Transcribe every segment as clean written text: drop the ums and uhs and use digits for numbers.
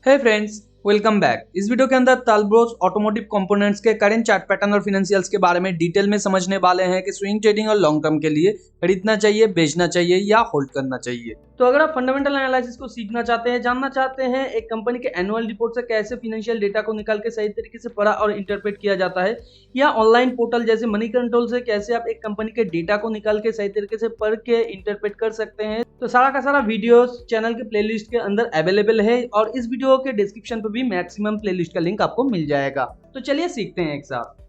हे friends, welcome back. इस video के अंदर तालब्रोस ऑटोमोटिव कंपोनेंट्स के करंट चार्ट पैटर्न और फाइनेंशियल्स के बारे में डिटेल में समझने वाले हैं कि स्विंग ट्रेडिंग और लॉन्ग टर्म के लिए खरीदना चाहिए, बेचना चाहिए या होल्ड करना चाहिए। तो अगर आप फंडामेंटल एनालिसिस को सीखना चाहते हैं, जानना चाहते हैं एक कंपनी के एनुअल रिपोर्ट से कैसे फाइनेंशियल डेटा को निकाल के सही तरीके से पढ़ा और इंटरप्रेट किया जाता है, या ऑनलाइन पोर्टल जैसे मनी कंट्रोल से कैसे आप एक कंपनी के डेटा को निकाल के सही तरीके से पढ़ के इंटरप्रेट कर सकते हैं, तो सारा का सारा वीडियोस चैनल के प्लेलिस्ट के अंदर अवेलेबल है और इस वीडियो के डिस्क्रिप्शन पर भी मैक्सिमम प्लेलिस्ट का लिंक आपको मिल जाएगा। तो चलिए सीखते हैं एक साथ।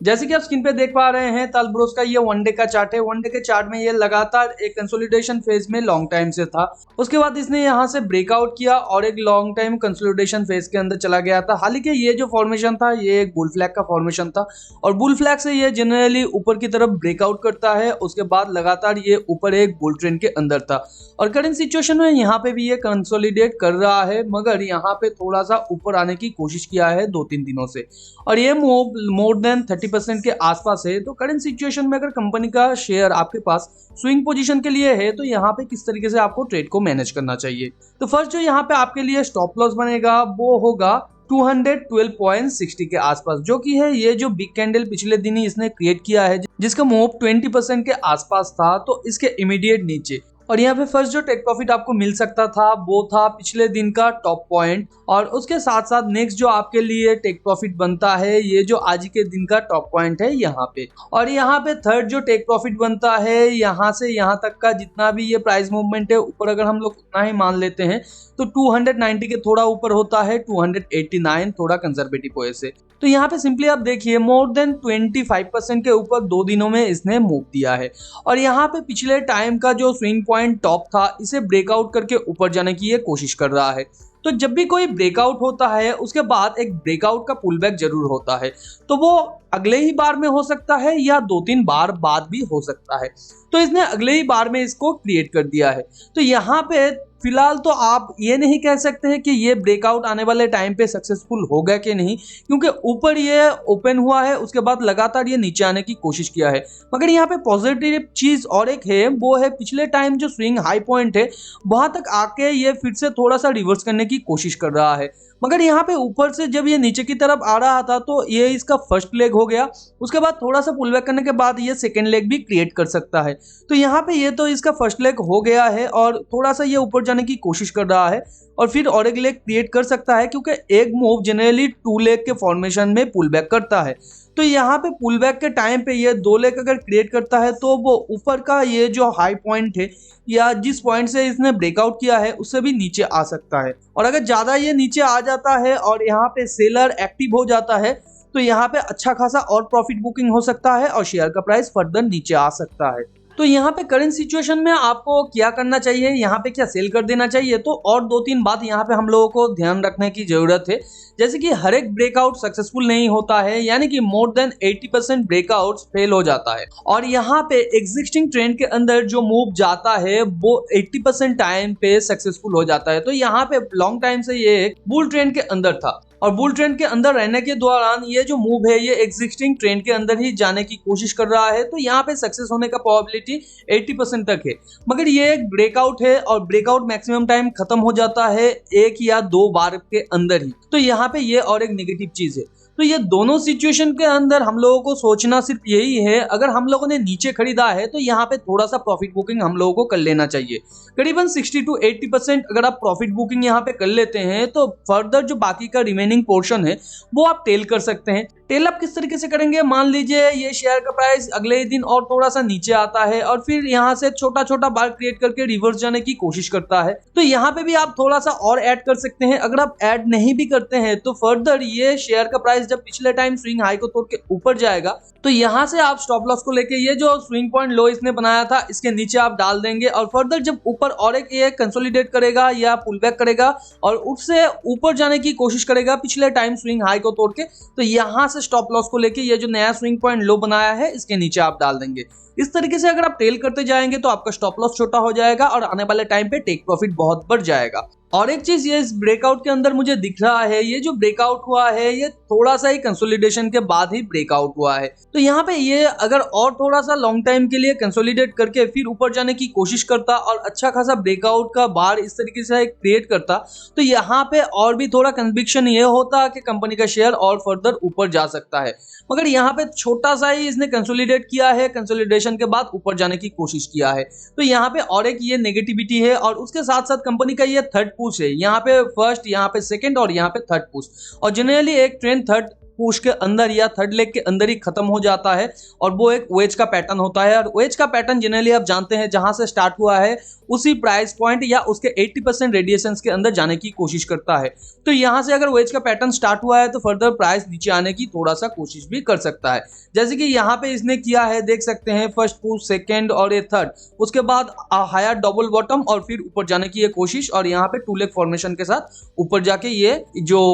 जैसे कि आप स्क्रीन पे देख पा रहे हैं, तालब्रोस का ये वनडे का चार्ट है। वनडे के चार्ट में ये लगातार एक कंसोलिडेशन फेज में लॉन्ग टाइम से था। उसके बाद इसने यहाँ से ब्रेकआउट किया और एक लॉन्ग टाइम कंसोलिडेशन फेज के अंदर चला गया था। हालांकि ये जो फॉर्मेशन था ये एक बुल फ्लैग का फॉर्मेशन था और बुल फ्लैग से ये जनरली ऊपर की तरफ ब्रेकआउट करता है। उसके बाद लगातार ये ऊपर एक बुल ट्रेंड के अंदर था और करंट सिचुएशन में यहाँ पे भी ये कंसोलिडेट कर रहा है, मगर यहाँ पे थोड़ा सा ऊपर आने की कोशिश किया है 2-3 दिनों से और ये मूव मोर देन 30% के आसपास है। तो करंट सिचुएशन में अगर कंपनी का शेयर आपके पास स्विंग पोजीशन के लिए है तो यहाँ पे किस तरीके से आपको ट्रेड को मैनेज करना चाहिए। तो फर्स्ट जो यहाँ पे आपके लिए स्टॉप लॉस बनेगा वो होगा 212.60 के आसपास, जो कि है ये जो बिग कैंडल पिछले दिन ही इसने क्रिएट किया है जिसका मूव 20% के आसपास था, तो इसके इमीडिएट नीचे। और यहाँ पे फर्स्ट जो टेक प्रॉफिट आपको मिल सकता था वो था पिछले दिन का टॉप पॉइंट, और उसके साथ साथ नेक्स्ट जो आपके लिए टेक प्रॉफिट बनता है ये जो आज के दिन का टॉप पॉइंट है यहाँ पे। और यहाँ पे थर्ड जो टेक प्रॉफिट बनता है यहाँ से यहाँ तक का जितना भी ये प्राइस मूवमेंट है ऊपर अगर हम लोग उतना ही मान लेते हैं तो 290 के थोड़ा ऊपर होता है 289 थोड़ा कंजर्वेटिव वजह से। तो यहाँ पे सिंपली आप देखिए मोर देन 25% के ऊपर 2 दिनों में इसने मूव दिया है और यहाँ पे पिछले टाइम का जो स्विंग पॉइंट टॉप था इसे ब्रेकआउट करके ऊपर जाने की ये कोशिश कर रहा है। तो जब भी कोई ब्रेकआउट होता है उसके बाद एक ब्रेकआउट का पुल बैक जरूर होता है, तो वो अगले ही बार में हो सकता है या 2-3 बार बाद भी हो सकता है। तो इसने अगले ही बार में इसको क्रिएट कर दिया है। तो यहाँ पे फिलहाल तो आप ये नहीं कह सकते हैं कि ये ब्रेकआउट आने वाले टाइम पे सक्सेसफुल होगा कि नहीं, क्योंकि ऊपर ये ओपन हुआ है उसके बाद लगातार ये नीचे आने की कोशिश किया है। मगर यहाँ पे पॉजिटिव चीज और एक है, वो है पिछले टाइम जो स्विंग हाई पॉइंट है वहां तक आके ये फिर से थोड़ा सा रिवर्स करने की कोशिश कर रहा है। मगर यहाँ पे ऊपर से जब ये नीचे की तरफ आ रहा था तो ये इसका फर्स्ट लेग हो गया, उसके बाद थोड़ा सा पुल बैक करने के बाद ये सेकेंड लेग भी क्रिएट कर सकता है। तो यहाँ पे ये तो इसका फर्स्ट लेग हो गया है और थोड़ा सा ये ऊपर जाने की कोशिश कर रहा है और फिर और एक लेग क्रिएट कर सकता है, क्योंकि एक मूव जनरली 2 लेग के फॉर्मेशन में पुल बैक करता है। तो यहाँ पे पुल बैक के टाइम पे ये 2 लेग अगर क्रिएट करता है तो वो ऊपर का ये जो हाई पॉइंट है या जिस पॉइंट से इसने ब्रेकआउट किया है उससे भी नीचे आ सकता है। और अगर ज्यादा ये नीचे आ जाता है और यहाँ पे सेलर एक्टिव हो जाता है तो यहाँ पे अच्छा खासा और प्रॉफिट बुकिंग हो सकता है और शेयर का प्राइस फर्दर नीचे आ सकता है। तो यहाँ पे करंट सिचुएशन में आपको क्या करना चाहिए, यहाँ पे क्या सेल कर देना चाहिए, तो और 2-3 बात यहाँ पे हम लोगों को ध्यान रखने की जरूरत है। जैसे कि हर एक ब्रेकआउट सक्सेसफुल नहीं होता है, यानी कि मोर देन 80% ब्रेकआउट्स फेल हो जाता है और यहाँ पे एग्जिस्टिंग ट्रेंड के अंदर जो मूव जाता है वो 80% टाइम पे सक्सेसफुल हो जाता है। तो यहाँ पे लॉन्ग टाइम से ये एक बुल ट्रेंड के अंदर था और बुल ट्रेंड के अंदर रहने के दौरान ये जो मूव है ये एग्जिस्टिंग ट्रेंड के अंदर ही जाने की कोशिश कर रहा है। तो यहाँ पे सक्सेस होने का प्रोबेबिलिटी 80% तक है, मगर ये एक ब्रेकआउट है और ब्रेकआउट मैक्सिमम टाइम खत्म हो जाता है 1 या 2 बार के अंदर ही। तो यहाँ पे ये और एक नेगेटिव चीज है। तो ये दोनों सिचुएशन के अंदर हम लोगों को सोचना सिर्फ यही है, अगर हम लोगों ने नीचे खरीदा है तो यहाँ पे थोड़ा सा प्रॉफिट बुकिंग हम लोगों को कर लेना चाहिए। करीबन 60 to 80% अगर आप प्रॉफिट बुकिंग यहाँ पे कर लेते हैं तो फर्दर जो बाकी का रिमेनिंग पोर्शन है वो आप टेल कर सकते हैं। टेल अप किस तरीके से करेंगे, मान लीजिए ये शेयर का प्राइस अगले ही दिन और थोड़ा सा नीचे आता है और फिर यहाँ से छोटा छोटा बार क्रिएट करके रिवर्स जाने की कोशिश करता है, तो यहाँ पे भी आप थोड़ा सा और ऐड कर सकते हैं। अगर आप ऐड नहीं भी करते हैं तो फर्दर ये शेयर का प्राइस जब पिछले टाइम स्विंग हाई को तोड़ के ऊपर जाएगा तो यहाँ से आप स्टॉप लॉस को लेके ये जो स्विंग पॉइंट लो इसने बनाया था इसके नीचे आप डाल देंगे और फर्दर जब ऊपर और एक ये कंसोलिडेट करेगा या पुल बैक करेगा और उससे ऊपर जाने की कोशिश करेगा पिछले टाइम स्विंग हाई को तोड़ के, तो यहाँ से स्टॉप लॉस को लेके ये जो नया स्विंग पॉइंट लो बनाया है इसके नीचे आप डाल देंगे। इस तरीके से अगर आप टेल करते जाएंगे तो आपका स्टॉप लॉस छोटा हो जाएगा और आने वाले टाइम पे टेक प्रॉफिट बहुत बढ़ जाएगा। और एक चीज ये इस ब्रेकआउट के अंदर मुझे दिख रहा है, ये जो ब्रेकआउट हुआ है ये थोड़ा सा ही कंसोलिडेशन के बाद ही ब्रेकआउट हुआ है। तो यहाँ पे ये अगर और थोड़ा सा लॉन्ग टाइम के लिए कंसोलिडेट करके फिर ऊपर जाने की कोशिश करता और अच्छा खासा ब्रेकआउट का बार इस तरीके से क्रिएट करता तो यहाँ पे और भी थोड़ा कन्विक्शन ये होता कि कंपनी का शेयर और फर्दर ऊपर जा सकता है। मगर यहाँ पे छोटा सा ही इसने कंसोलिडेट किया है, कंसोलिडेशन के बाद ऊपर जाने की कोशिश किया है। तो यहाँ पे और एक ये नेगेटिविटी है और उसके साथ साथ कंपनी का ये थर्ड पुश है, यहाँ पे फर्स्ट, यहाँ पे सेकंड और यहाँ पे थर्ड पुश। और जनरली एक ट्रेंड थर्ड पुश के अंदर या थर्ड लेग के अंदर ही खत्म हो जाता है और वो एक वेज का पैटर्न होता है। और वेज का पैटर्न जनरली आप जानते हैं जहां से स्टार्ट हुआ है उसी प्राइस पॉइंट या उसके 80% रेडिएशंस के अंदर जाने की कोशिश करता है। तो यहां से अगर वेज का पैटर्न स्टार्ट हुआ है तो फर्दर प्राइस नीचे आने की थोड़ा सा कोशिश भी कर सकता है, जैसे कि यहाँ पे इसने किया है, देख सकते हैं फर्स्ट पुश, सेकेंड और ये थर्ड, उसके बाद हायर डबल बॉटम और फिर ऊपर जाने की ये कोशिश और यहाँ पे टू लेग फॉर्मेशन के साथ ऊपर जाके ये जो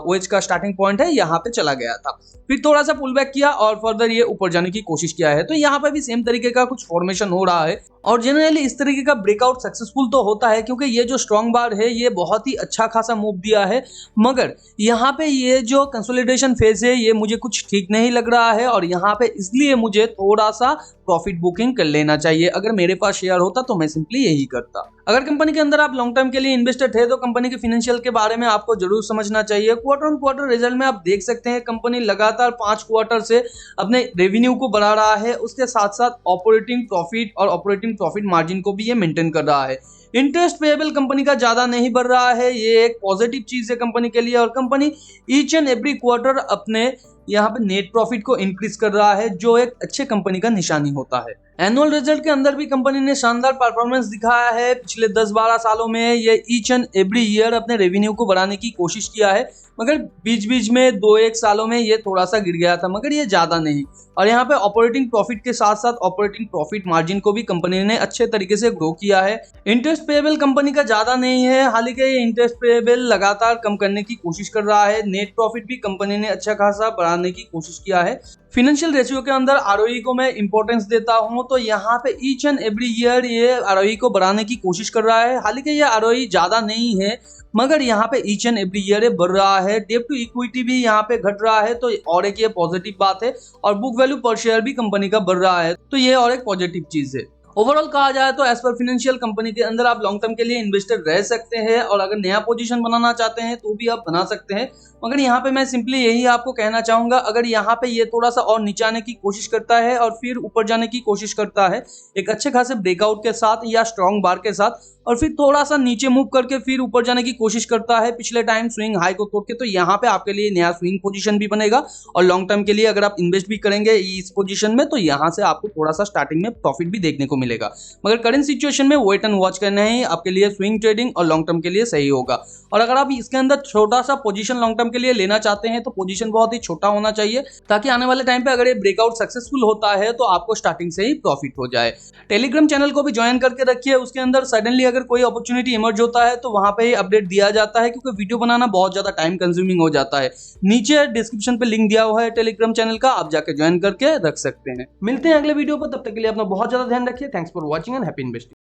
वेज का स्टार्टिंग पॉइंट है यहाँ पे चला गया था, फिर थोड़ा सा पुल बैक किया और फर्दर ये ऊपर जाने की कोशिश किया है। तो यहाँ पे भी सेम तरीके का कुछ फॉर्मेशन हो रहा है और जनरली इस तरीके का ब्रेकआउट सक्सेसफुल तो होता है क्योंकि ये जो स्ट्रॉन्ग बार है ये बहुत ही अच्छा खासा मूव दिया है। मगर यहाँ पे ये जो कंसोलिडेशन फेज है ये मुझे कुछ ठीक नहीं लग रहा है और यहाँ पे इसलिए मुझे थोड़ा सा प्रॉफिट बुकिंग कर लेना चाहिए। अगर मेरे पास शेयर होता तो मैं सिंपली यही करता। अगर कंपनी के अंदर आप लॉन्ग टर्म के लिए इन्वेस्टेड है तो कंपनी के फाइनेंशियल के बारे में आपको जरूर समझना चाहिए। क्वार्टर ऑन क्वार्टर रिजल्ट में आप देख सकते हैं कंपनी लगातार 5 क्वार्टर से अपने रेवेन्यू को बढ़ा रहा है, उसके साथ साथ ऑपरेटिंग प्रॉफिट और ऑपरेटिंग प्रॉफिट मार्जिन को भी ये मेंटेन कर रहा है। इंटरेस्ट पेएबल कंपनी का ज्यादा नहीं बढ़ रहा है, ये एक पॉजिटिव चीज है कंपनी के लिए। और company each and every quarter अपने यहाँ पे नेट प्रॉफिट को इंक्रीज कर रहा है जो एक अच्छे कंपनी का निशानी होता है। एनुअल रिजल्ट के अंदर भी कंपनी ने शानदार परफॉर्मेंस दिखाया है। पिछले 10-12 सालों में ये ईच एंड एवरी ईयर अपने रेवेन्यू को बढ़ाने की कोशिश किया है, मगर बीच बीच में 2-1 सालों में ये थोड़ा सा गिर गया था, मगर ये ज्यादा नहीं। और यहाँ पे ऑपरेटिंग प्रॉफिट के साथ साथ ऑपरेटिंग प्रॉफिट मार्जिन को भी कंपनी ने अच्छे तरीके से ग्रो किया है। इंटरेस्ट पेएबल कंपनी का ज्यादा नहीं है, हालांकि ये इंटरेस्ट पेएबल लगातार कम करने की कोशिश कर रहा है। नेट प्रॉफिट भी कंपनी ने अच्छा खासा बढ़ाने की कोशिश किया है। फाइनेंशियल रेशियो के अंदर आरओई को मैं इंपॉर्टेंस देता हूं, तो यहाँ पे ईच एंड एवरी ईयर ये आरओई को बढ़ाने की कोशिश कर रहा है। हालांकि ये आरओई ज्यादा नहीं है, मगर यहाँ पे ईच एंड एवरी ईयर बढ़ रहा है। डेट टू इक्विटी भी यहाँ पे घट रहा है, तो और एक ये पॉजिटिव बात है। और बुक वैल्यू पर शेयर भी कंपनी का बढ़ रहा है, तो ये और एक पॉजिटिव चीज है। ओवरऑल कहा जाए तो एज पर फाइनेंशियल कंपनी के अंदर आप लॉन्ग टर्म के लिए इन्वेस्टर रह सकते हैं और अगर नया पोजीशन बनाना चाहते हैं तो भी आप बना सकते हैं। मगर यहाँ पे मैं सिंपली यही आपको कहना चाहूंगा, अगर यहाँ पे ये थोड़ा सा और नीचे आने की कोशिश करता है और फिर ऊपर जाने की कोशिश करता है एक अच्छे खासे ब्रेकआउट के साथ या स्ट्रॉन्ग बार के साथ, और फिर थोड़ा सा नीचे मूव करके फिर ऊपर जाने की कोशिश करता है पिछले टाइम स्विंग हाई को तोड़ के, तो यहाँ पे आपके लिए नया स्विंग पोजीशन भी बनेगा। और लॉन्ग टर्म के लिए अगर आप इन्वेस्ट भी करेंगे इस पोजीशन में तो यहाँ से आपको थोड़ा सा स्टार्टिंग में प्रॉफिट भी देखने को मिलेगा। मगर करंट सिचुएशन में वेट एंड वॉच करना ही आपके लिए स्विंग ट्रेडिंग और लॉन्ग टर्म के लिए सही होगा। और अगर आप इसके अंदर छोटा सा पोजीशन लॉन्ग टर्म के लिए लेना चाहते हैं तो पोजीशन बहुत ही छोटा होना चाहिए, ताकि आने वाले टाइम पे अगर ये ब्रेकआउट सक्सेसफुल होता है तो आपको स्टार्टिंग से ही प्रॉफिट हो जाए। टेलीग्राम चैनल को भी ज्वाइन करके रखिए, उसके अंदर सडनली अगर कोई अपॉर्चुनिटी इमर्ज होता है तो वहां पे ही अपडेट दिया जाता है, क्योंकि वीडियो बनाना बहुत ज्यादा टाइम कंज्यूमिंग हो जाता है। नीचे डिस्क्रिप्शन पे लिंक दिया हुआ है टेलीग्राम चैनल का, आप जाके ज्वाइन करके रख सकते हैं। मिलते हैं अगले वीडियो पर, तब तक के लिए अपना बहुत ज्यादा ध्यान रखिए। Thanks for watching and happy investing.